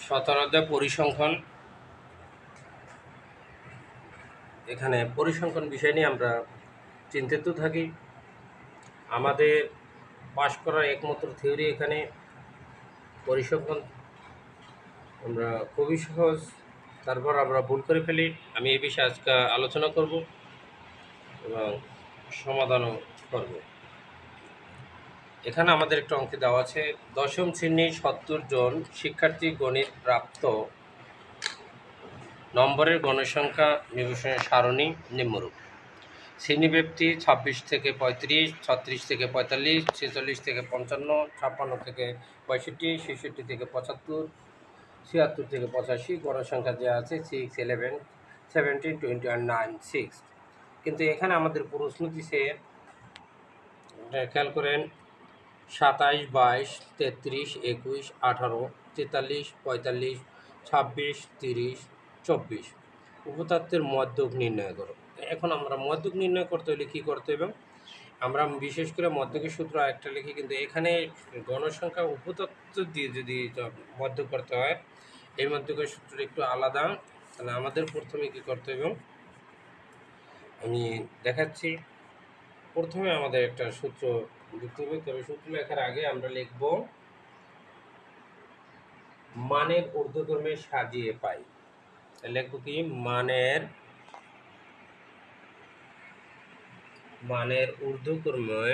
17 পরিসংখ্যান। এখানে পরিসংখ্যান বিষয় নিয়ে আমরা চিন্তিত থাকি। আমাদের পাশ করার একমাত্র থিওরি এখানে পরিসংখ্যান। আমরা খুবই সহজ, তারপর আমরা ভুল করে ফেলি। আমি এই বিষয়ে আজকে আলোচনা করব এবং সমাধানও করব। এখানে আমাদের একটা অঙ্কে দেওয়া আছে, দশম শ্রেণীর 70 জন শিক্ষার্থী গণিত প্রাপ্ত নম্বরের গণসংখ্যা নির্বাচনের সারণী নিম্নরূপ। শ্রেণীব্যাপ্তি 26 থেকে 35, 36 থেকে 45, 46 থেকে 55, 56 থেকে 65, 66 থেকে 75, 76 থেকে 85। গণসংখ্যা দেওয়া আছে 6, 11, 17, 20 আর 9, 6। কিন্তু এখানে আমাদের প্রশ্ন দিছে, খেয়াল করেন, 27, 22, 33, 21, 18, 43, 45, 26, 30, 24 উপতত্ত্বের মধ্যক নির্ণয় করো। এখন আমরা মধ্যক নির্ণয় করতে হলে কী করতে হবে? আমরা বিশেষ করে মধ্যকের সূত্র আরেকটা লিখি, কিন্তু এখানে গণসংখ্যা উপতত্ত্ব দিয়ে যদি মধ্যক করতে হয়, এই মধ্যকের সূত্র একটু আলাদা। তাহলে আমাদের প্রথমে কী করতে হবে আমি দেখাচ্ছি। প্রথমে আমাদের একটা সূত্র লিখতে হবে, তবে সূত্র লেখার আগে আমরা লিখব মানের ঊর্ধ্বক্রমে সাজিয়ে পাই। লিখব কি? মানের ঊর্ধ্বক্রমে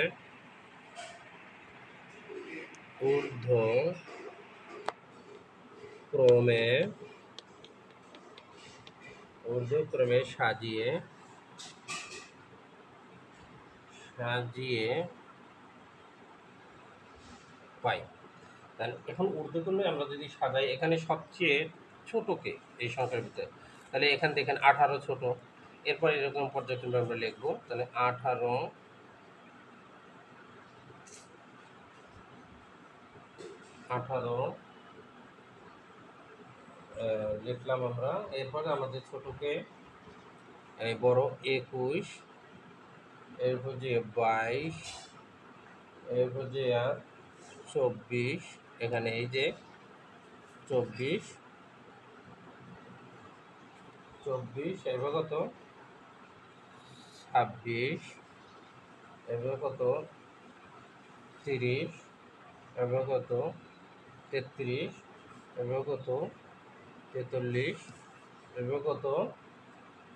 সাজিয়ে পাই। তাহলে এখন ঊর্ধ্বক্রমে আমরা যদি সাজাই, এখানে সবচেয়ে ছোটকে এই সংখ্যার ভিতরে, তাহলে এখান থেকে 18 ছোট। এরপর এরকম পর্যায়ক্রমে আমরা লিখবো। তাহলে 18 লিখলাম আমরা। এরপরে আমাদের ছোটকে বড় 21, এরপর যে 22, এরপর যে 24, এখানে এই যে 24, এরপর কত 26, এরপর কত 30, এরপর কত 33, এরপর কত 43, এরপর কত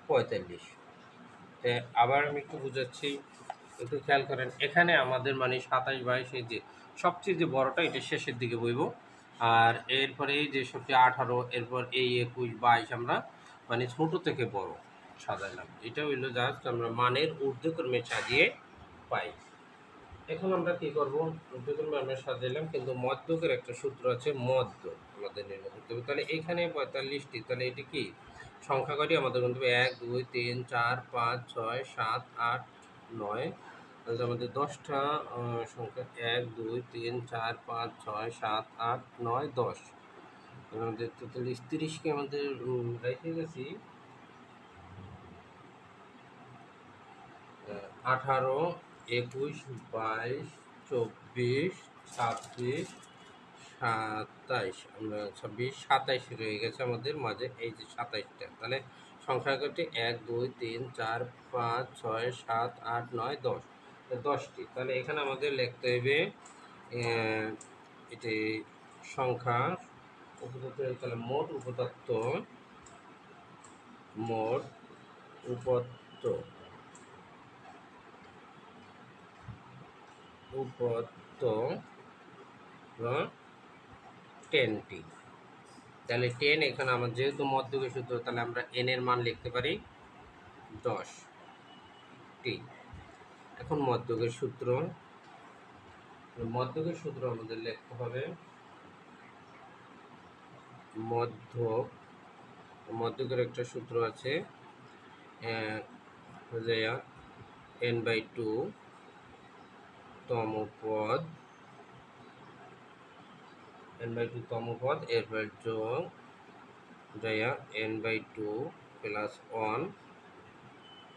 45। আবার আমি একটু বুঝাচ্ছি, একটু খেয়াল করেন। এখানে আমাদের মানে 27, 22, এই যে সবচেয়ে যে বড়টা এটা শেষের দিকে বইব, আর এরপরে এই যে সবচেয়ে 18, এরপর এই 21, 22 আমরা মানে ছোট থেকে বড় সাজাইলাম। এটা হইলো জাস্ট আমরা মানের ঊর্ধ্বক্রমে সাজিয়ে পাই। এখন আমরা কি করব? ঊর্ধ্বক্রমে আমরা সাজাইলাম, কিন্তু মধ্যকের একটা সূত্র আছে, মধ্য আমাদের নির্ণয় করতে হবে। তাহলে এখানে 45টি, তাহলে এটি কি সংখ্যা কয়টি আমাদের বলতে হবে? 1, 2, 3, 4, 5, 6, 7, 8, 9। তাহলে আমাদের 10টা সংখ্যা 1, 2, 3, 4, 5, 6, 7, 8, 9, 10। আমাদের 43, 30কে আমাদের রেখে গেছি 18, 21, 22, 24, 26, 27। আমরা 26, 27 রয়ে গেছে আমাদের মাঝে, এই যে 27টা। তাহলে সংখ্যা কয়টি? 1, 2, 3, 4, 5, 6, 7, 8, 9, 10, 10টি। তাহলে এখানে আমাদের লিখতে হবে এটি সংখ্যা উপতত্ত্ব। তাহলে মোট উপতত্ত্ব উপতত্ত্ব 10টি। তাহলে 10, এখানে আমার যেহেতু মধ্যকের সূত্র, তাহলে আমরা n এর মান লিখতে পারি 10টি। এখন মধ্যকের সূত্র আমাদের লিখতে হবে। মধ্যকের একটা সূত্র আছে, n/2 তম পদ, এরপর যোগ n/2 প্লাস 1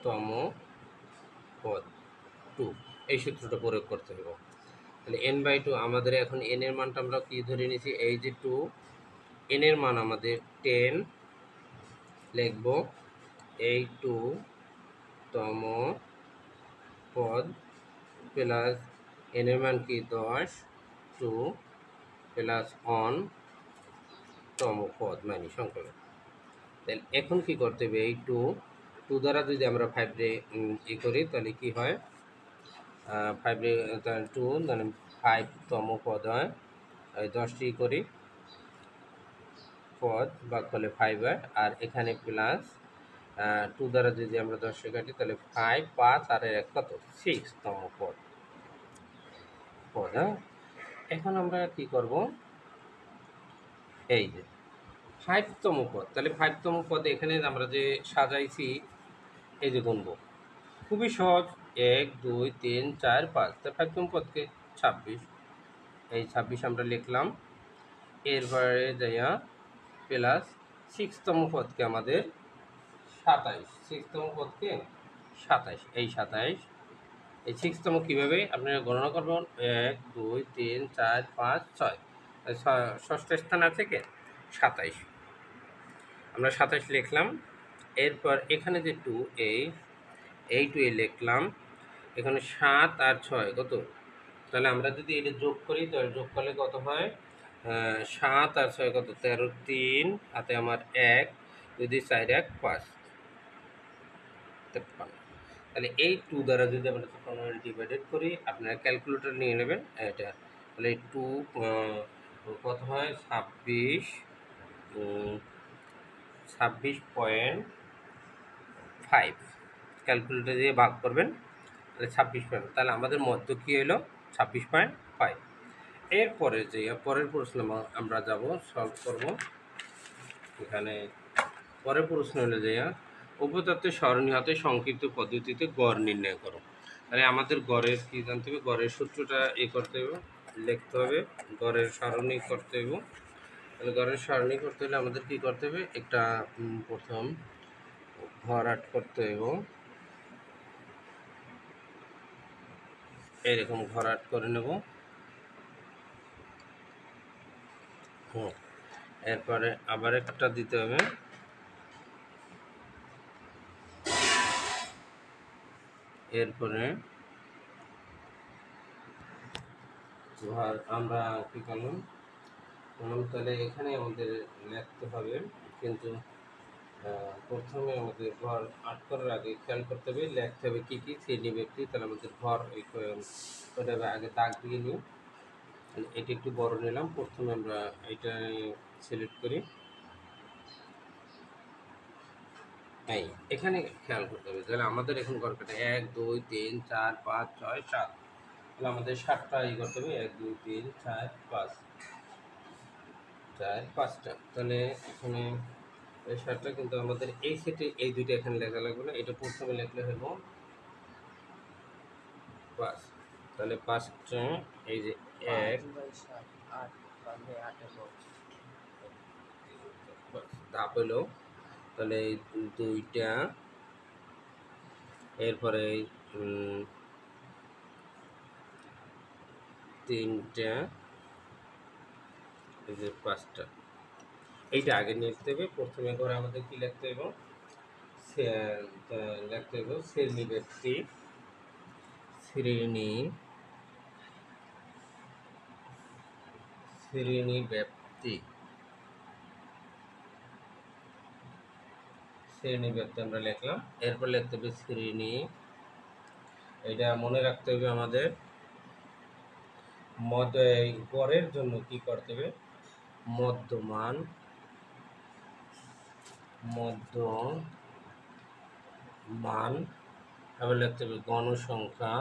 তম পদ 2। এই সূত্রটা প্রয়োগ করতে হবে। তাহলে n/2 আমাদের এখন n এর মানটা আমরা কি ধরে নিয়েছি? এই যে 2, এন এর মান আমাদের 10 লিখব, এই 2তম পদ প্লাস এন এর মান কি 10, 2 প্লাস 1তম পদ মানে সংখ্যা। তাহলে এখন কি করতে হবে, এই 2 দ্বারা যদি আমরা 5 রে করি তাহলে কি হয়, 5 রে 2 মানে 5তম পদ হয়, 10টি করি পদ ভাগ করলে 5 হয়, আর এখানে প্লাস 2 দ্বারা যদি আমরা 10 কাটি তাহলে 5, 5 আর 1 কত 6তম পদ। হ্যাঁ, এখন আমরা কি করব, এই যে 5তম পদ, তাহলে 5তম পদে এখানে আমরা যে সাজাইছি এই যে গুনব, খুবই সহজ, 1 2 3 4 5, তা 5তম পদকে 26, এই 26 আমরা লিখলাম। এরপরে যাইয়া প্লাস 6তম পদকে আমাদের 27, 6তম পদকে 27, এই 27, এই 6তম কীভাবে আপনারা গণনা করবেন, 1 2 3 4 5 6, ষষ্ঠ স্থান আছে কি 27, আমরা 27 লিখলাম। এরপর এখানে যে 2 এই 2 লিখলাম, এখানে 7 আর 6 কত, তাহলে আমরা যদি এটা যোগ করি তাহলে যোগ করলে কত হয়, 7 আর 6 কত 13, 3 হাতে আমার 1, যদি 4 1 5, 53। তাহলে এই 2 দ্বারা যদি আমরা ডিভাইডেড করি, আপনারা ক্যালকুলেটর নিয়ে নেবেন এটা, তাহলে 2 কত হয় 26.5, ক্যালকুলেটর দিয়ে ভাগ করবেন তাহলে 26 পয়েন্ট, তাহলে আমাদের মধ্য কী হলো 26.5। এরপরে যে পরের প্রশ্ন আমরা যাব সলভ করব, এখানে পরের প্রশ্ন হলো যে উপতত্ত্বের সরণী হাতে সংক্ষিপ্ত পদ্ধতিতে গড় নির্ণয় করো। তাহলে আমাদের গড়ের কী জানতে হবে, গড়ের সূত্রটা করতে হবে, লিখতে হবে, গড়ের সারণী করতে হবে। তাহলে গড়ের সারণী করতে হলে আমাদের কী করতে হবে, একটা প্রথম ঘর আট করতে হবে, এইরকম ঘর আট করে নেব। এরপরে আবার একটা দিতে হবে, এরপরে আমরা কী করলাম, তাহলে এখানে আমাদের লিখতে হবে, কিন্তু প্রথমে আমাদের ঘর আট করার আগে খেয়াল করতে হবে, লিখতে হবে কী কী শ্রেণী ব্যক্তি, তাহলে আমাদের ঘর ওটা আগে দাগ দিয়ে নিই। এটা একটু বড় নিলাম, প্রথমে আমরা এটা সিলেক্ট করি, এই এখানে খেয়াল করতে হবে, তাহলে আমাদের এখন ঘর কাটা 1 2 3 4 5 6 7, তাহলে আমাদের 7টা করতে হবে, 1 2 3 4 5 5টা, তাহলে এখানে এই 7টা, কিন্তু আমাদের এই সেটে এই দুইটা এখানে লেখা লাগবে না, এটা প্রথমে লিখলে হলো 5, তাহলে 5টা, এই যে 1 ধাপ হলো, তাহলে এই 2টা, এরপরে 3টা, এই যে 5টা, এইটা আগে লিখতে হবে। প্রথমে করে আমাদের কি লিখতে হবে, লিখতে হবে শ্রেণী ব্যক্তি, শ্রেণী ব্যক্তি, শ্রেণী ব্যক্তি আমরা লিখলাম। এরপর লিখতে হবে শ্রেণী, এটা মনে রাখতে হবে আমাদের গড়ের জন্য কি করতে হবে, মধ্যমান, আবার লিখতে হবে গণসংখ্যা,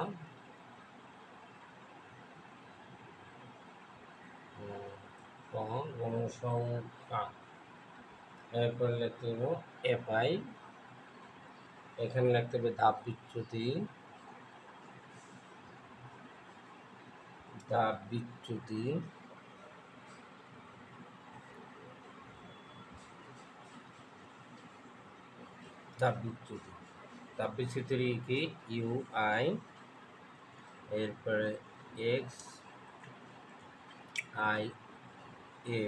গণসংখ্যা, এরপর লিখতে হবে এফআই, এখানে লিখতে হবে ধাপ বিচ্যুতি, ধাপ বিচ্যুতির কি ইউআই, এরপরে এক্স আই এ,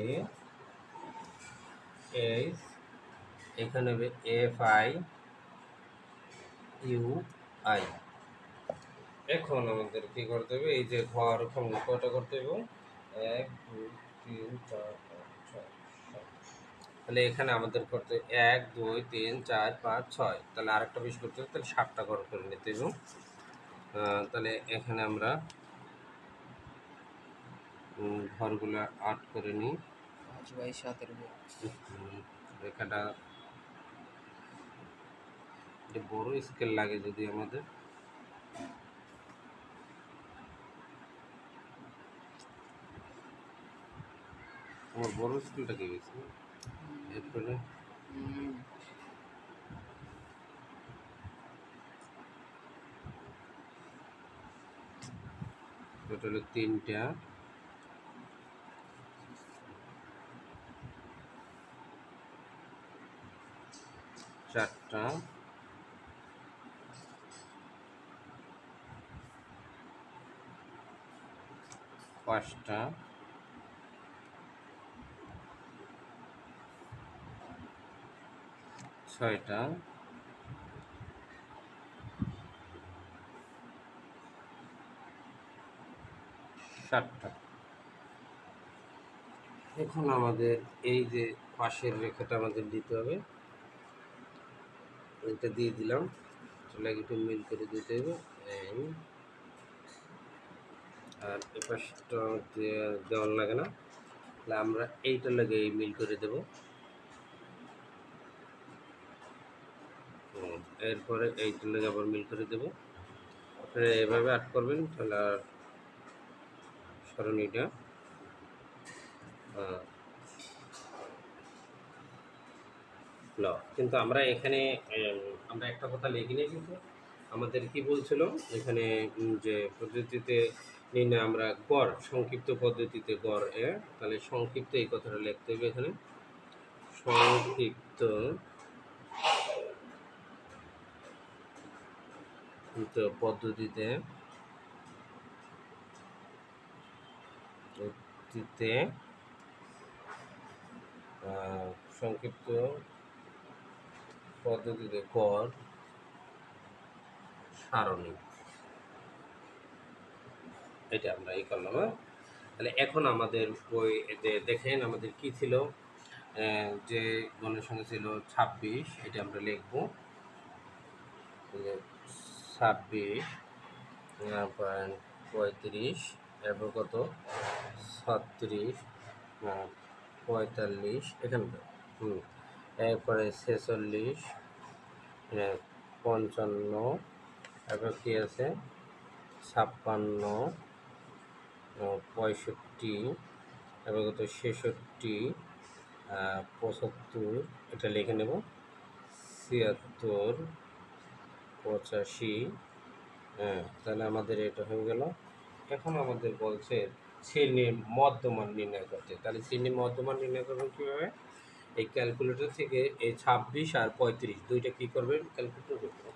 এইচ, এখানে হবে এফ আই ইউ আই। এখন আমাদের কি করতে হবে, এই যে ঘর কটা করতে হবে, 1 2 3 4 5 6 7, তাহলে এখানে আমাদের করতে 1 2 3 4 5 6, তাহলে আরেকটা বেশি করতে হবে, তাহলে 7টা ঘর করে নিতে হবে। তাহলে এখানে আমরা ঘরগুলো 8 করে নিই। 5/7 বক্স। রেখাটা বড় স্কেল লাগে যদি আমাদের, আমার বড় স্কেলটা কি গেছে এরপরে টোটাল 3টা, 4টা, 5টা, 6টা, 7টা। এখন আমাদের এই যে পাশের রেখাটা আমাদের দিতে হবে, এটা দিয়ে দিলাম, চলে একটু মিল করে দিতে হবে। আর এ পাশটা দেওয়ার লাগে না, তাহলে আমরা এইটা লাগে মিল করে দেব। এরপরে এইটা লাগে আবার মিল করে দেব। আপনারা এভাবে আট করবেন, তাহলে আর সরণিটা কিন্তু আমরা এখানে আমরা একটা কথা লিখি নিই, কিন্তু আমাদের কি বলছিল এখানে যে পদ্ধতিতে নির্ণয় আমরা গড়, সংক্ষিপ্ত পদ্ধতিতে গড় তাহলে সংক্ষিপ্ত এই কথাটা লিখতে হবে এখানে, সংক্ষিপ্ত পদ্ধতিতে সংক্ষিপ্ত পদ্ধতিতে গড় সারণী, এটা আমরা এই করলাম। তাহলে এখন আমাদের বই দেখেন আমাদের কি ছিল, যে গণের সঙ্গে ছিল 26, এটা আমরা লিখব 26 35, এরপর কত 36 45 এখানে, এরপরে 46 55, এরপর কি আছে 56 65, এবার কত 66 75, এটা লিখে নেব 76 85, তাহলে আমাদের এটা হয়ে গেল। এখন আমাদের বলছে শ্রেণীর মধ্যমান নির্ণয় করতে, তাহলে শ্রেণীর মধ্যমান নির্ণয় করবেন কীভাবে, এই ক্যালকুলেটর থেকে এই 26 আর 35 দুইটা কী করবেন, ক্যালকুলেটর করবেন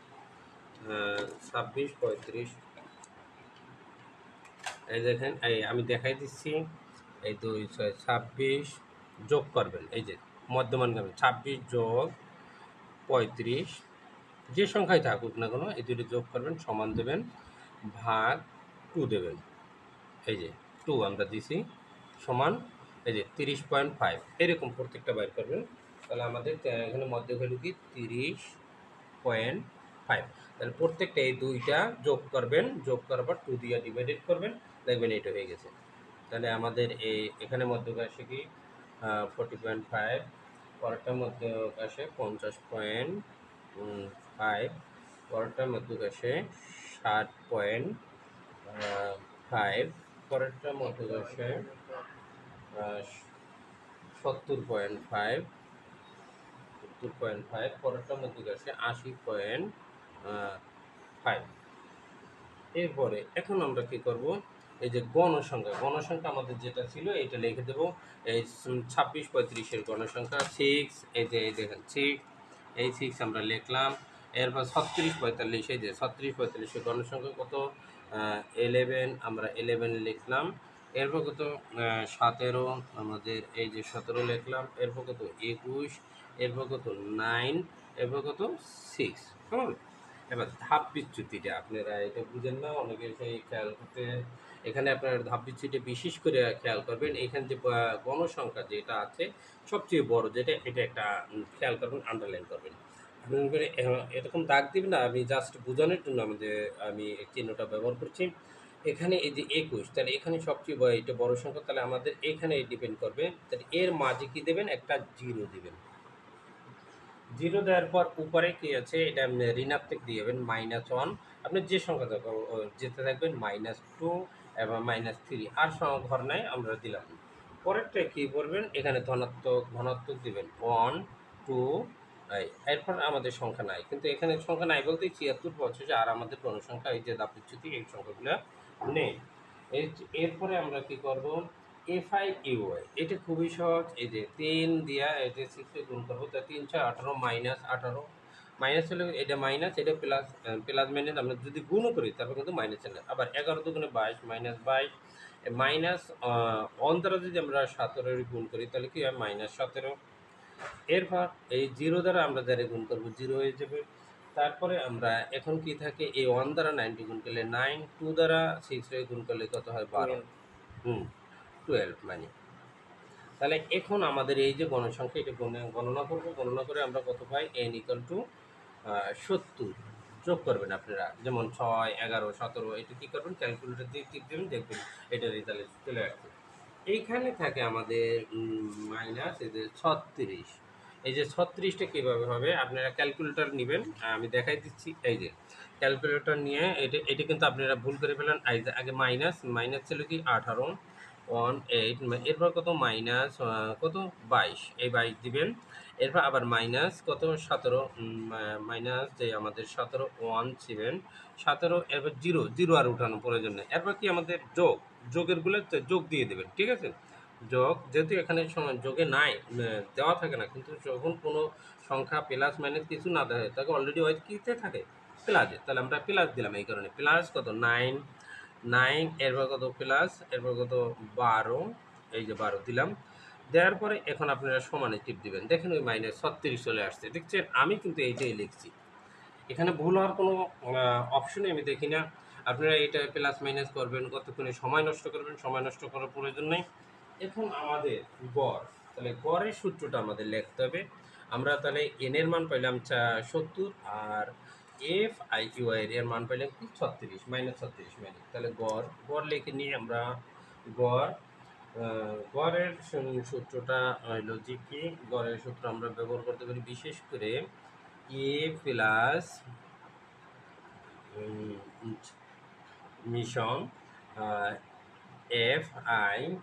26 35, এই দেখেন এই আমি দেখাই দিচ্ছি, এই 2 6 26 যোগ করবেন, এই যে মধ্যমান করবেন 26 যোগ 35, যে সংখ্যায় থাকুক না কোনো এই দুটো যোগ করবেন, সমান দেবেন, ভাগ 2 দেবেন, এই যে 2 আমরা দিছি, সমান এই যে 30.5, এরকম প্রত্যেকটা বাইর করবেন। তাহলে আমাদের এখানে মধ্য ভ্যালু কি 30.5, তাহলে প্রত্যেকটা এই দুইটা যোগ করবেন, যোগ করার পর 2 দিয়ে ডিভাইডেড করবেন, দেখবেন এটা হয়ে গেছে। তাহলে আমাদের এই এখানে মধ্যক আসে কি 40.5, পরেরটার মধ্যে আসে 50.5, পরেরটার মধ্যক আসে 60.5, পরেরটার মধ্যক আসে 70.5, পরেরটার মধ্যক আসে 80.5। এরপরে এখন আমরা কি করব, এই যে গণসংখ্যা আমাদের যেটা ছিল এটা লিখে দেব, এই 26 35-এর গণসংখ্যা 6, এই যে এই দেখেন 6, এই 6 আমরা লিখলাম। এরপর 36 45, এই যে 36 45-এর গণসংখ্যা কত 11, আমরা 11 লিখলাম। এরপর কত 17, আমাদের এই যে 17 লিখলাম, এরপর কত 21, এরপর কত 9, এরপর কত 6। হুম, এবার ধাপ বিচ্যুতিটা আপনারা এটা বুঝেন না, অনেকে সেই খেয়াল করতে, এখানে আপনার ধাপ বিচ্যুতিটা বিশেষ করে খেয়াল করবেন। এখানে যে গণসংখ্যা যেটা আছে সবচেয়ে বড় যেটা, এটা একটা খেয়াল করবেন, আন্ডারলাইন করবেন। আপনি মনে করেন এরকম দাগ দিবেন না, আমি জাস্ট বোঝানোর জন্য আমি এই চিহ্নটা ব্যবহার করছি। এখানে এই যে 21, তাহলে এখানে সবচেয়ে এটা বড় সংখ্যা, তাহলে আমাদের এখানে ডিপেন্ড করবে, তাহলে এর মাঝে কি দেবেন, একটা 0 দিবেন। 0 দেওয়ার পর উপরে কি আছে, এটা আপনি ঋণাত্মক দিয়ে দেবেন -1। আপনি যে সংখ্যা যেতে থাকবেন -2 এবং -3, আর ঘর নাই আমরা দিলাম। পরেরটা কি করবেন, এখানে ধনাত্মক দিবেন 1 2। এরপর আমাদের সংখ্যা নাই, কিন্তু এখানে সংখ্যা নাই বলতে 76 বছর, আর আমাদের গণসংখ্যা এই যে দাপুচ্যুতি এই সংখ্যাগুলো নেই। এরপরে আমরা কি করব, FIUI, এটা খুবই সহজ। এই যে 3 দিয়া এটা 6 এ গুণ করবো, তা 3 6 18 -18, মাইনাস হলে এটা মাইনাস, এটা প্লাস, প্লাস মাইনাস আমরা যদি গুণও করি তারপর কিন্তু মাইনাস চলে। আবার 11 দুগুণে 22 -22, মাইনাস 1 দ্বারা যদি আমরা 17 এর গুণ করি তাহলে কি হয়, -17। এরপর এই 0 দ্বারা আমরা যারা গুণ করবো 0 হয়ে যাবে। তারপরে আমরা এখন কি থাকে, এই 1 দ্বারা 90 গুণ করলে 9, 2 দ্বারা 6 রে গুণ করলে কত হয়, 12। 12। হুম, 12 মানে। তাহলে এখন আমাদের এই যে গণসংখ্যা, এটা গণনা করব, গণনা করে আমরা কত পাই, n = 70 যোগ করবেন আপনারা, যেমন 6 11 17, এটা কি করবেন, ক্যালকুলেটর দিয়ে টিপ দেবেন, দেখবেন এটা রেজাল্ট চলে আসবে। এইখানে থাকে আমাদের মাইনাস এই যে 36। এই যে 36টা কীভাবে হবে, আপনারা ক্যালকুলেটর নেবেন, আমি দেখাই দিচ্ছি। এই যে ক্যালকুলেটর নিয়ে এটা এটা কিন্তু আপনারা ভুল করে ফেলেন। এই যে আগে মাইনাস মাইনাস ছিল কি 18 18, এরপর কত মাইনাস কত 22, এই 22 দিবেন। এরপর আবার মাইনাস কত 17, মাইনাস যে আমাদের 17 1 ছিলেন 17, এরপর 0 0 আর উঠানো প্রয়োজন নেই। এরপর কি আমাদের যোগেরগুলো যোগ দিয়ে দেবেন, ঠিক আছে। যোগ যেহেতু এখানে যোগে নাই, দেওয়া থাকে না, কিন্তু যখন কোনো সংখ্যা প্লাস মাইনাস কিছু না দেয় তাকে অলরেডি ওই কিতে থাকে, প্লাসে, তাহলে আমরা প্লাস দিলাম, এই কারণে প্লাস কত 9 9, এরপর কত প্লাস, এরপর কত 12, এই যে 12 দিলাম। দেওয়ার পরে এখন আপনারা সমানে টিপ দিবেন, দেখেন ওই -36 চলে আসছে, দেখছেন। আমি কিন্তু এইটাই লিখছি, এখানে ভুল হওয়ার কোনো অপশনই আমি দেখি না। আপনারা এটা প্লাস মাইনাস করবেন, কতক্ষণে সময় নষ্ট করবেন, সময় নষ্ট করার প্রয়োজন নেই। এখন আমাদের গড়, তাহলে গড়ের সূত্রটা আমাদের লিখতে হবে। আমরা তাহলে n এর মান পাইলাম 70, আর FIUI এর মান পাইলাম কি 36 -36 মানে, তাহলে গড় লিখে নিয়ে আমরা গড়, গড়ের সূত্রটা হইল যে কি, গড়ের সূত্র আমরা ব্যবহার করতে পারি বিশেষ করে A প্লাস মিশন FIUI,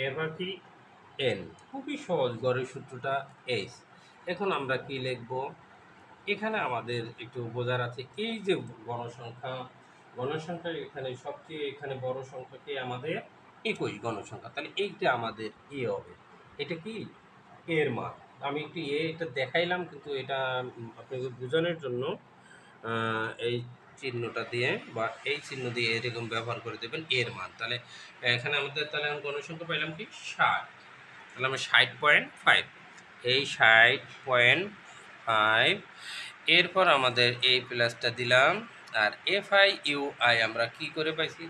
এরপর কি N, খুবই সহজ, গড়ের সূত্রটা H। এখন আমরা কি লিখব, এখানে আমাদের একটু বোঝার আছে, এই যে গণসংখ্যা এখানে সবচেয়ে এখানে বড় সংখ্যাকে আমাদের 21 গণসংখ্যা, তাহলে এইটা আমাদের এ হবে, এটা কি এর মান। আমি একটু এটা দেখাইলাম, কিন্তু এটা আপনাকে বোঝানোর জন্য এই চিহ্নটা দিয়ে বা এই চিহ্ন দিয়ে এরকম ব্যবহার করে দেবেন এর মান। তাহলে এখানে আমাদের তাহলে গণসংখ্যা পাইলাম কি 60, তাহলে আমরা 60.5, এই 60.5। এরপর আমাদের এই প্লাসটা দিলাম, আর FIUI আমরা কি করে পাইছি,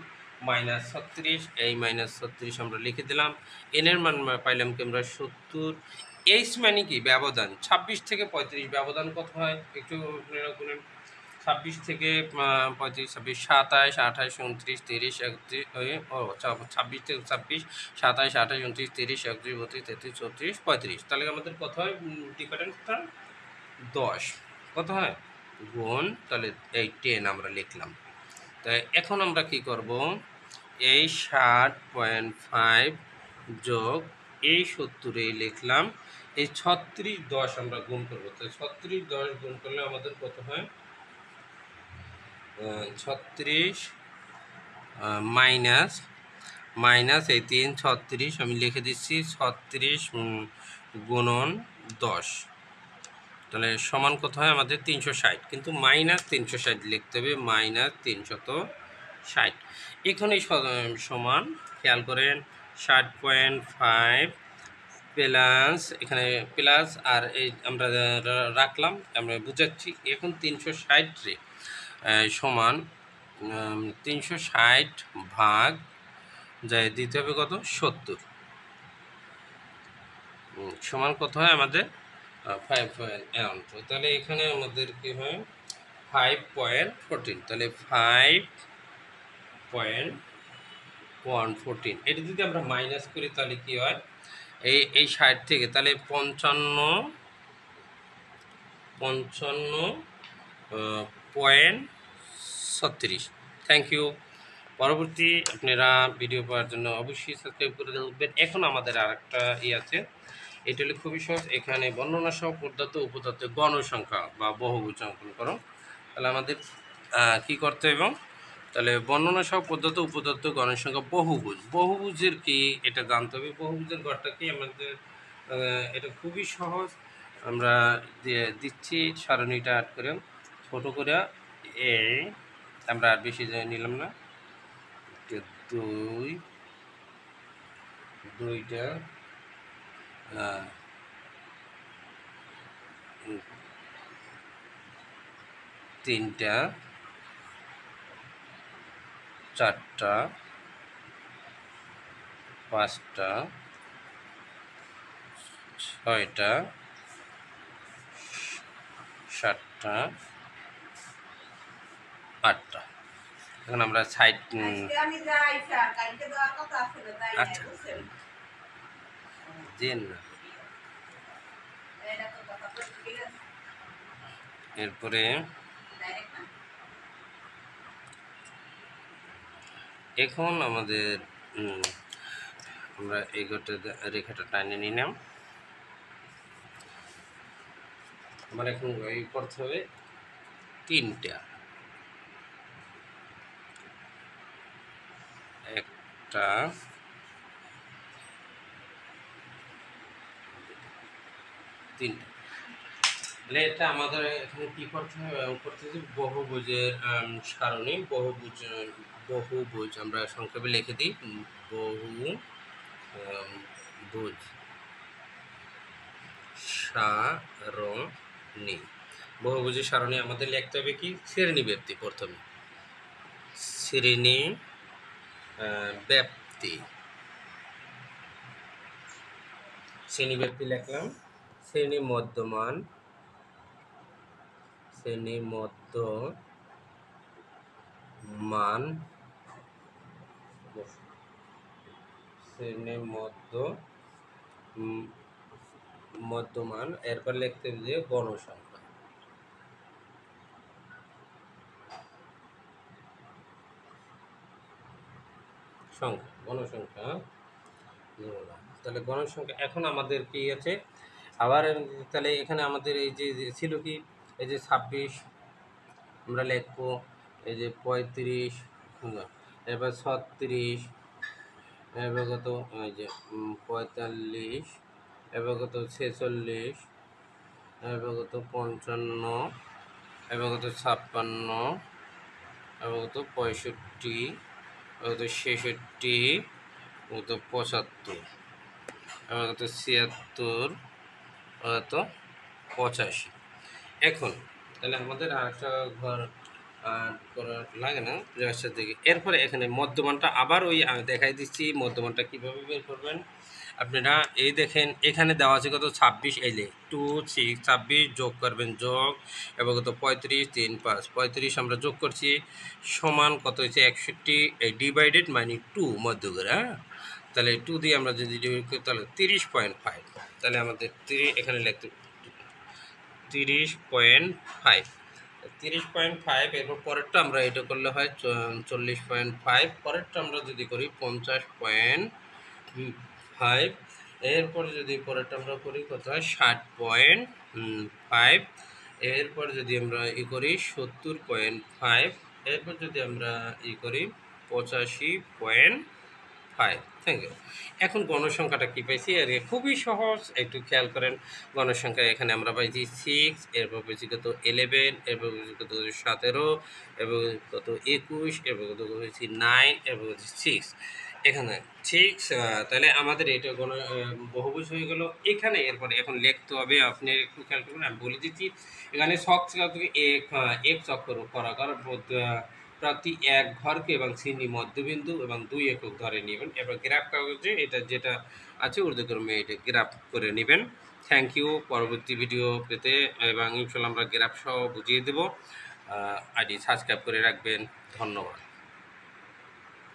-36, এই -36 আমরা লিখে দিলাম। n এর মান পাইলাম কি আমরা 70। H মানে কি ব্যবধান, 26 থেকে 35 ব্যবধান কত হয় একটু আপনারা বলেন। 26 থেকে 35, 26, 27, 28, 29, 30, 31, 26 থেকে 26, 27, 28, 29, 30, 31, 32, 33, 34, 35, তাহলে আমাদের কত হয় ডিফারেন্সটা 10, কত হয় গুণ, তাহলে এই 10 আমরা লিখলাম। তাই এখন আমরা কি করব, এই 60.5 যোগ এই 70 লিখলাম, এই 36 10 আমরা গুণ করবো, তাই 36 10 গুণ করলে আমাদের কত হয় 36 মাইনাস মাইনাস এই 3 36 আমি লিখে দিচ্ছি, 36 গুণন 10, তাহলে সমান কত হয় আমাদের 360, কিন্তু -360 লিখতে হবে, -360। 60। এখানেই সমান খেয়াল করেন 60.5 প্লাস এখানে প্লাস আর এই আমরা রাখলাম, আমরা বুঝাচ্ছি। এখন 360 রে সমান 360 ভাগ যায় দিতে হবে কত 70 সমান কত হয় আমাদের 5 তাহলে এখানে আমাদের কি হয় 5.14, তাহলে 5.114। এটা যদি আমরা মাইনাস করি তাহলে কি হয় এই 60 থেকে তাহলে 55.36। Thank you. পরবর্তী আপনারা ভিডিও পাওয়ার জন্য অবশ্যই সাবস্ক্রাইব করে দেবেন। এখন আমাদের আর একটা আছে, এটা হলো খুবই সহজ। এখানে বর্ণনা সহ পদার্থ উপতত্ত্ব গণসংখ্যা বা বহুভুজ অঙ্কন করো। তাহলে আমাদের কি করতে হবে, এবং তাহলে বর্ণনা সহ পদার্থ উপতত্ত্ব গণসংখ্যা বহুভুজ। বহুভুজের কি এটা জানতে হবে। বহুভুজের ঘরটা কি আমাদের এটা খুবই সহজ। আমরা দিচ্ছি সারণীটা আট করে ছোট করে এই আমরা আর বেশি নিলাম না, দুইটা তিনটা চারটা পাঁচটা ছয়টা সাতটা আটটা। এখন আমরা সাইড আচ্ছা জেন না, এরপরে এখন আমাদের আমরা এই রেখাটা টানে নিলাম। আমার এখন এই করতে হবে তিনটা, একটা তিনটা। তাহলে এটা আমাদের এখানে কি করতে হবে, বহুভুজের সারণী। বহুভুজ আমরা সংক্ষেপে লিখে দিই বহুভুজ সারণী। বহুভুজের সারণী আমাদের লিখতে হবে কি শ্রেণী ব্যাপ্তি। প্রথমে শ্রেণী ব্যাপ্তি, শ্রেণী ব্যাপ্তি লিখলাম। শ্রেণী মধ্যমান, শ্রেণী মধ্যমান, শ্রেণী মধ্যমান। এরপর লিখতে হবে যে গণসংখ্যা, গণসংখ্যা। তাহলে গণসংখ্যা এখন আমাদের কি আছে আবার, তাহলে এখানে আমাদের এই যে ছিল কি এই যে 26 আমরা লিখবো, এই যে 35, এবার 36, এবার কত এই যে 45, এবার কত 46, এবার কত 55, এবার কত 56, এবার কত 65, এবার কত 66, কত 75, এবার কত 76, কত 85। এখন তাহলে আমাদের আরেকটা ঘর করার লাগে না রাস্তার দিকে। এরপরে এখানে মধ্যমানটা আবার ওই দেখাই দিচ্ছি। মধ্যমানটা কীভাবে বের করবেন আপনারা এই দেখেন, এখানে দেওয়া আছে কত 26, এলে 2 6 26 যোগ করবেন, যোগ এবং কত 35 3 5 35 আমরা যোগ করছি সমান কত হয়েছে 61, এই ডিভাইডেড মানে 2 মধ্য করে। হ্যাঁ, তাহলে 2 দিয়ে আমরা যদি ডিভাইড করি তাহলে 30.5। তাহলে আমাদের এখানে লিখতে 30.5, 30.5। এরপর পরেরটা আমরা এটা করলে হয় 40.5, পরেরটা আমরা যদি করি 50.5, এরপরে যদি পরেরটা আমরা করি কত হয় 60.5, এরপর যদি আমরা করি 70.5, এরপর যদি আমরা করি 85.5। 5 থ্যাংক ইউ। এখন গণসংখ্যাটা কী পাইছি আর খুবই সহজ, একটু খেয়াল করেন। গণসংখ্যা এখানে আমরা পাইছি 6, এরপর পেয়েছি কত 11, এরপর পেয়েছি কত 17, এরপর কত 21, এরপর কত হয়েছি 9, এরপর হচ্ছে 6। এখানে 6, তাহলে আমাদের এটা বহুভুজ হয়ে গেল এখানে। এরপরে এখন লিখতে হবে, আপনি একটু খেয়াল করবেন, আমি বলে দিচ্ছি। এখানে ছক থেকে এক চক্র করা প্রতি এক ঘরকে এবং শ্রেণী মধ্যবিন্দু এবং 2 একক ধরে নেবেন। এবার গ্রাফ কাগজে এটা যেটা আছে ঊর্ধ্বক্রমে এটা গ্রাফ করে নেবেন। Thank you. পরবর্তী ভিডিও পেতে এবং ইনশাল্লাহ আমরা গ্রাফ সহ বুঝিয়ে দেব। আইডি সাবস্ক্রাইব করে রাখবেন। ধন্যবাদ।